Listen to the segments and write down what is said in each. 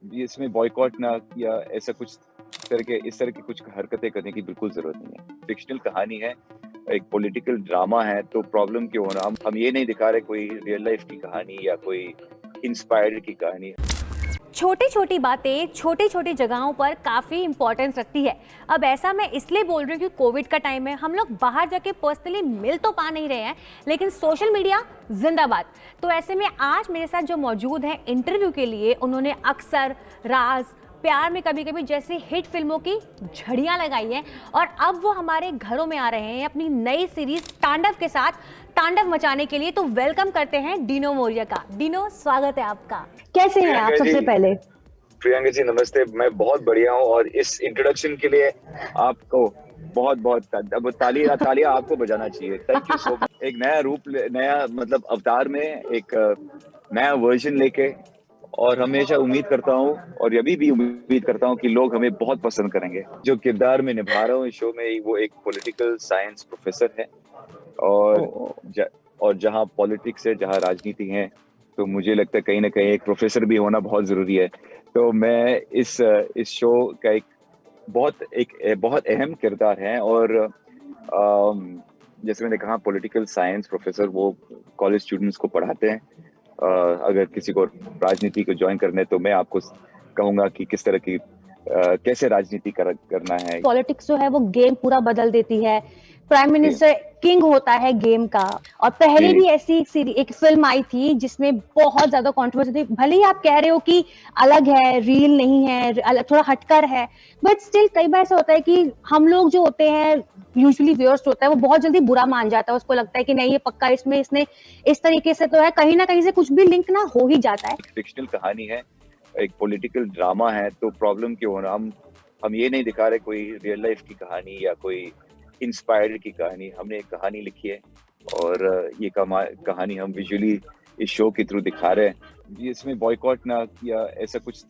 इसमें बॉयकॉट ना या ऐसा कुछ इस तरह की कुछ हरकतें करने की बिल्कुल जरूरत नहीं है। फिक्शनल कहानी है, एक पॉलिटिकल ड्रामा है, तो प्रॉब्लम क्यों होना। हम ये नहीं दिखा रहे कोई रियल लाइफ की कहानी या कोई इंस्पायर्ड की कहानी। छोटी छोटी बातें छोटी छोटी जगहों पर काफ़ी इंपॉर्टेंस रखती है। अब ऐसा मैं इसलिए बोल रही हूँ कि कोविड का टाइम है, हम लोग बाहर जाके पर्सनली मिल तो पा नहीं रहे हैं, लेकिन सोशल मीडिया जिंदाबाद। तो ऐसे में आज मेरे साथ जो मौजूद हैं इंटरव्यू के लिए, उन्होंने अक्सर, राज, प्यार में कभी कभी जैसी हिट फिल्मों की झड़ियां लगाई हैं और अब वो हमारे घरों में आ रहे हैं अपनी नई सीरीज तांडव के साथ तांडव मचाने के लिए। तो वेलकम करते हैं डिनो मोरिया का। डिनो, स्वागत है आपका। कैसे हैं आप? सबसे पहले प्रियंका जी नमस्ते, मैं बहुत बढ़िया हूँ और इस इंट्रोडक्शन के लिए आपको बहुत बहुत तालियां आपको बजाना चाहिए। Thank you so much. एक नया रूप, नया मतलब अवतार में एक नया वर्जन लेके, और हमेशा उम्मीद करता हूँ और अभी भी उम्मीद करता हूँ कि लोग हमें बहुत पसंद करेंगे। जो किरदार में निभा रहा हूँ इस शो में, वो एक पॉलिटिकल साइंस प्रोफेसर है और जहाँ पॉलिटिक्स है, जहाँ राजनीति है, तो मुझे लगता है कहीं ना कहीं एक प्रोफेसर भी होना बहुत जरूरी है। तो मैं इस शो का एक बहुत अहम किरदार है। और जैसे मैंने कहा, पॉलिटिकल साइंस प्रोफेसर, वो कॉलेज स्टूडेंट्स को पढ़ाते हैं। अगर किसी को राजनीति को ज्वाइन करना है तो मैं आपको कहूंगा कि किस तरह की कैसे राजनीति करना है। पॉलिटिक्स जो है वो गेम पूरा बदल देती है। प्राइम मिनिस्टर किंग होता है गेम का। और पहले भी ऐसी एक फिल्म आई थी जिसमें बहुत ज्यादा कंट्रोवर्सी थी। भले ही आप कह रहे हो कि अलग है, रियल नहीं है, थोड़ा हटकर है, बट स्टिल कई बार ऐसा होता है कि हम लोग जो होते हैं, यूजुअली व्यूअर्स होता है, वो बहुत जल्दी बुरा मान जाता है। उसको लगता है कि नहीं, ये पक्का इसने इस तरीके से तो है, कहीं ना कहीं से कुछ भी लिंक ना हो ही जाता है। फिक्शनल कहानी है, एक पॉलिटिकल ड्रामा है, तो प्रॉब्लम क्यों होना। हम ये नहीं दिखा रहे कोई रियल लाइफ की कहानी या कोई इंस्पायर्ड की कहानी। हमने एक कहानी लिखी है और ये कहानी हम विजुअली इस शो के थ्रू दिखा रहे हैं। इसमें बॉयकॉट ना या ऐसा कुछ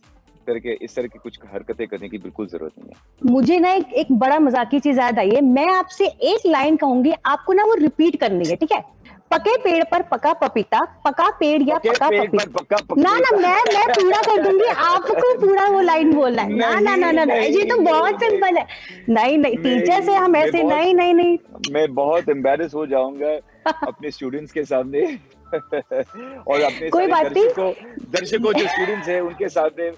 इस तरह की कुछ हरकतें करने की बिल्कुल जरूरत नहीं है। मुझे ना एक बड़ा मजाकी चीज याद आई है। मैं आपसे एक लाइन कहूंगी, आपको ना वो रिपीट करनी है, ठीक है? पके पेड़ पर पका पपीता, पका पेड़ या पका पपीता। ना मैं पूरा कर दूंगी, आपको पूरा वो लाइन बोलना है। ना, ये तो बहुत सिंपल है। नहीं, टीचर से हम ऐसे नहीं। मैं बहुत एम्बैरेस हो जाऊंगा अपने स्टूडेंट्स के सामने और अपने कोई बात नहीं, दर्शकों जो स्टूडेंट्स हैं उनके सामने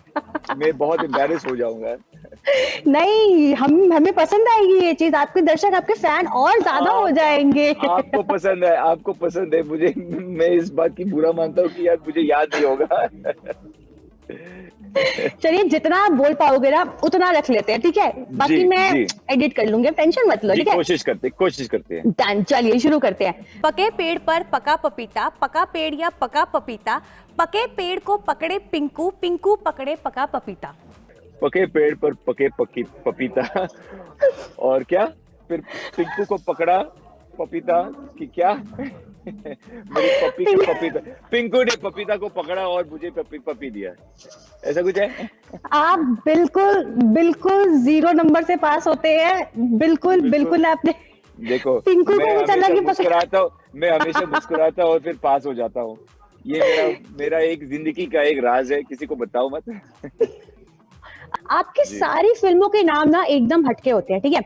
मैं बहुत एम्बैरेस हो जाऊंगा। नहीं, हमें पसंद आएगी ये चीज। आपके दर्शक, आपके फैन और ज्यादा हो जाएंगे। आपको पसंद है मुझे। मैं इस बात की बुरा मानता हूँ कि यार मुझे याद नहीं होगा। चलिए, जितना आप बोल पाओगे ना उतना रख लेते हैं, ठीक है? बाकी मैं एडिट कर लूंगी, टेंशन मत लो, ठीक है? कोशिश करते हैं। डन, चलिए शुरू करते हैं। पके पेड़ पर पका पपीता, पका पेड़ या पका पपीता, पके पेड़ को पकड़े पिंकू, पिंकू पकड़े पका पपीता। पके पेड़ पर पके पपीता और क्या, फिर पिंकू को पकड़ा पपीता की क्या मेरी पपी को पपीता, पिंकू ने पपीता को पकड़ा और मुझे पपी दिया, ऐसा कुछ है? आप बिल्कुल 0 नंबर से पास होते हैं। बिल्कुल आपने देखो, पिंकू को मैं हमेशा मुस्कुराता हूँ और फिर पास हो जाता हूँ। ये मेरा एक जिंदगी का एक राज है, किसी को बताओ मत। आपकी सारी फिल्मों के नाम ना एकदम हटके होते हैं, ठीक है?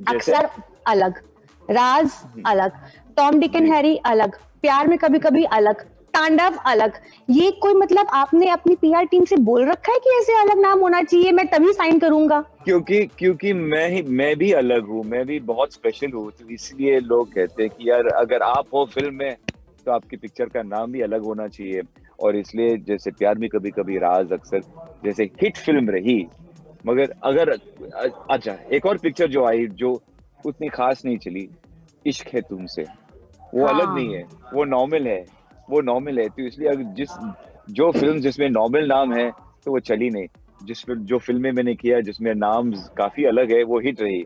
अक्सर अलग, राज अलग, टॉम डिक एंड हैरी अलग, प्यार में कभी कभी अलग, तांडव अलग। ये कोई मतलब आपने अपनी पीआर टीम से बोल रखा है कि ऐसे अलग नाम होना चाहिए, मैं तभी साइन करूंगा? क्योंकि मैं भी अलग हूँ, मैं भी बहुत स्पेशल हूँ, तो इसलिए लोग कहते हैं कि यार अगर आप हो फिल्म में तो आपकी पिक्चर का नाम भी अलग होना चाहिए। और इसलिए जैसे प्यार में कभी कभी, राज अक्सर जैसे हिट फिल्म रही, मगर अगर अच्छा, एक और पिक्चर जो आई जो उतनी खास नहीं चली, इश्क है तुमसे, वो अलग नहीं है, वो नॉर्मल है। तो इसलिए अगर जो फिल्म जिसमें नॉर्मल नाम है तो वो चली नहीं। जो फिल्में मैंने किया जिसमें नाम काफी अलग है, वो हिट रही।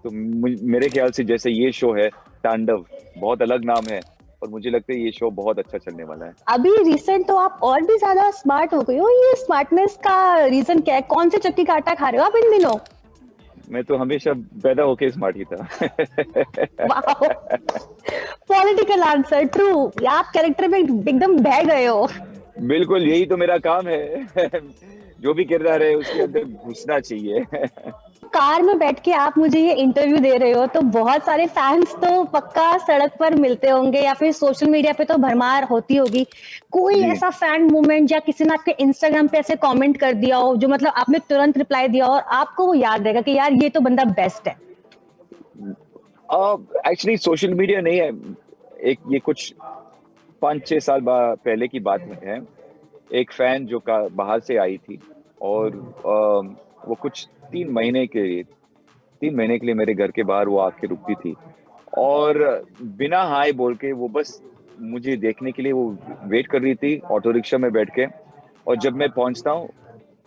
तो मेरे ख्याल से जैसे ये शो है तांडव, बहुत अलग नाम है और मुझे लगता है ये शो बहुत अच्छा चलने वाला है। अभी रिसेंट तो आप और भी ज्यादा स्मार्ट हो गए हो। ये स्मार्टनेस का रीजन क्या है? कौन से चक्की का आटा खा रहे हो आप इन दिनों? मैं तो हमेशा पैदा होके स्मार्ट ही था। Political answer, true. आप कैरेक्टर में एकदम बह गए हो। बिल्कुल, यही तो मेरा काम है। जो भी किरदार है उसके अंदर घुसना चाहिए। कार में बैठ के आप मुझे ये इंटरव्यू दे रहे हो तो बहुत सारे फैंस तो पक्का सड़क पर मिलते होंगे या फिर सोशल मीडिया पे तो भरमार होती होगी। कोई जी। ऐसा फैन मूवमेंट या किसी ने आपके इंस्टाग्राम पे ऐसे कमेंट कर दिया हो जो मतलब आपने तुरंत रिप्लाई दिया और आपको वो याद रहेगा कि यार ये तो बंदा बेस्ट है? एक्चुअली सोशल मीडिया नहीं है, एक ये कुछ 5-6 साल पहले की बात है। एक फैन जो बाहर से आई थी और वो कुछ 3 महीने के लिए मेरे घर के बाहर वो आके रुकती थी और बिना हाय बोल के वो बस मुझे देखने के लिए वो वेट कर रही थी ऑटो रिक्शा में बैठ के। और जब मैं पहुंचता हूँ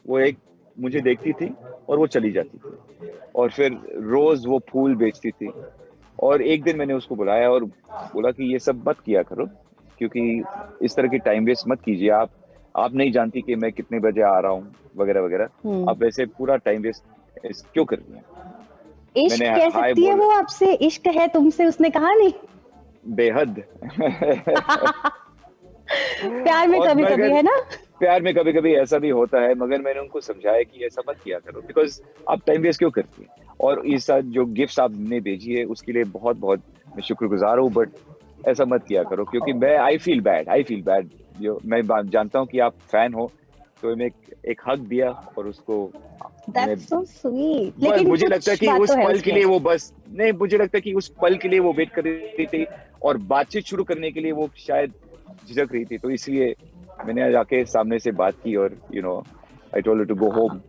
वो एक मुझे देखती थी और वो चली जाती थी और फिर रोज वो फूल बेचती थी। और एक दिन मैंने उसको बुलाया और बोला कि ये सब मत किया करो, क्योंकि इस तरह की टाइम वेस्ट मत कीजिए। आप नहीं जानती कि मैं कितने बजे आ रहा हूँ वगैरह वगैरह, आप वैसे पूरा टाइम वेस्ट क्यों कर रही हैं? इश्क मैंने कह हाय सकती है बोला। वो आपसे, इश्क है तुमसे उसने कहा नहीं? बेहद। प्यार में और कभी कभी है ना। प्यार में कभी कभी ऐसा भी होता है, मगर मैंने उनको समझाया कि ऐसा मत किया करो, बिकॉज आप टाइम वेस्ट क्यों करती हैं। और इस साथ जो गिफ्ट आपने भेजी है उसके लिए बहुत बहुत मैं शुक्रगुजार हूँ, बट ऐसा मत किया करो, क्योंकि मैं आई फील बैड। मैं जानता हूँ कि आप फैन हो, तो मैं एक हक दिया और उसको That's so sweet. बस लेकिन मुझे कुछ लगता है कि बात उस तो है पल के उसमें। लिए वो बस नहीं, मुझे लगता है कि उस पल के लिए वो वेट कर रही थी और बातचीत शुरू करने के लिए वो शायद झिझक रही थी, तो इसलिए मैंने आज आके सामने से बात की और I told her to go home.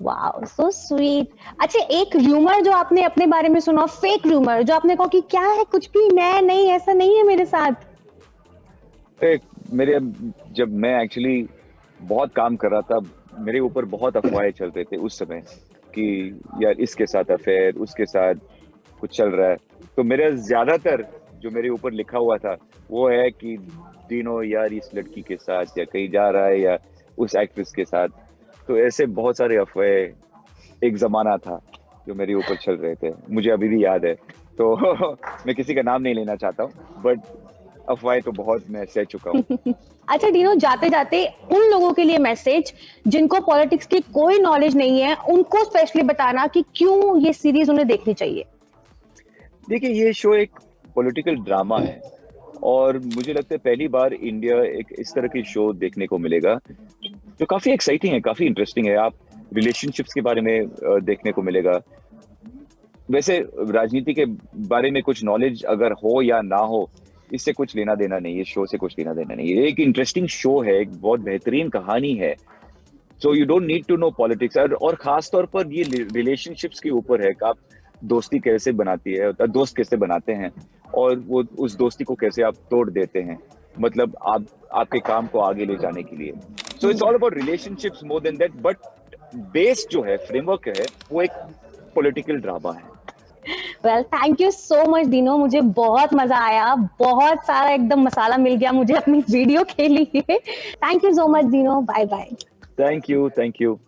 Wow, so sweet. अच्छा, एक र्यूमर जो आपने अपने बारे में सुना, फेक र्यूमर जो आपने कहा कि क्या है, कुछ भी मैं नहीं, ऐसा नहीं है मेरे साथ? मेरे जब मैं एक्चुअली बहुत काम कर रहा था, मेरे ऊपर बहुत अफवाहें चल रहे थे उस समय कि यार इसके साथ अफेयर, उसके साथ कुछ चल रहा है। तो मेरा ज्यादातर जो मेरे ऊपर लिखा हुआ था वो है कि दिनो यार इस लड़की के साथ या कहीं जा रहा है या उस एक्ट्रेस के साथ। तो ऐसे बहुत सारे अफवाहें एक जमाना था जो मेरे ऊपर चल रहे थे, मुझे अभी भी याद है। तो मैं किसी का नाम नहीं लेना चाहता हूँ, बट अफवाहें तो बहुत मैं सह चुका हूँ। अच्छा डीनो, जाते जाते उन लोगों के लिए मैसेज जिनको पॉलिटिक्स की कोई नॉलेज नहीं है, उनको स्पेशली बताना कि क्यों ये सीरीज उन्हें देखनी चाहिए। देखिए, ये शो एक पॉलिटिकल ड्रामा है और मुझे लगता है पहली बार इंडिया एक इस तरह की शो देखने को मिलेगा जो काफी एक्साइटिंग है, काफी इंटरेस्टिंग है। आप रिलेशनशिप्स के बारे में देखने को मिलेगा। वैसे राजनीति के बारे में कुछ नॉलेज अगर हो या ना हो, इससे कुछ लेना देना नहीं है, शो से कुछ लेना देना नहीं है। एक इंटरेस्टिंग शो है, एक बहुत बेहतरीन कहानी है। So you don't need to know politics. और खास तौर पर ये रिलेशनशिप्स के ऊपर है कि आप दोस्ती कैसे बनाती है, दोस्त कैसे बनाते हैं और वो उस दोस्ती को कैसे आप तोड़ देते हैं, मतलब आपके काम को आगे ले जाने के लिए। So it's all about relationships more than that, but base जो है, फ्रेमवर्क है, वो एक पॉलिटिकल ड्रामा है। Well, thank you so much दीनो, मुझे बहुत मजा आया, बहुत सारा एकदम मसाला मिल गया मुझे अपनी वीडियो के लिए। थैंक यू सो मच दीनो, बाय बाय। Thank you.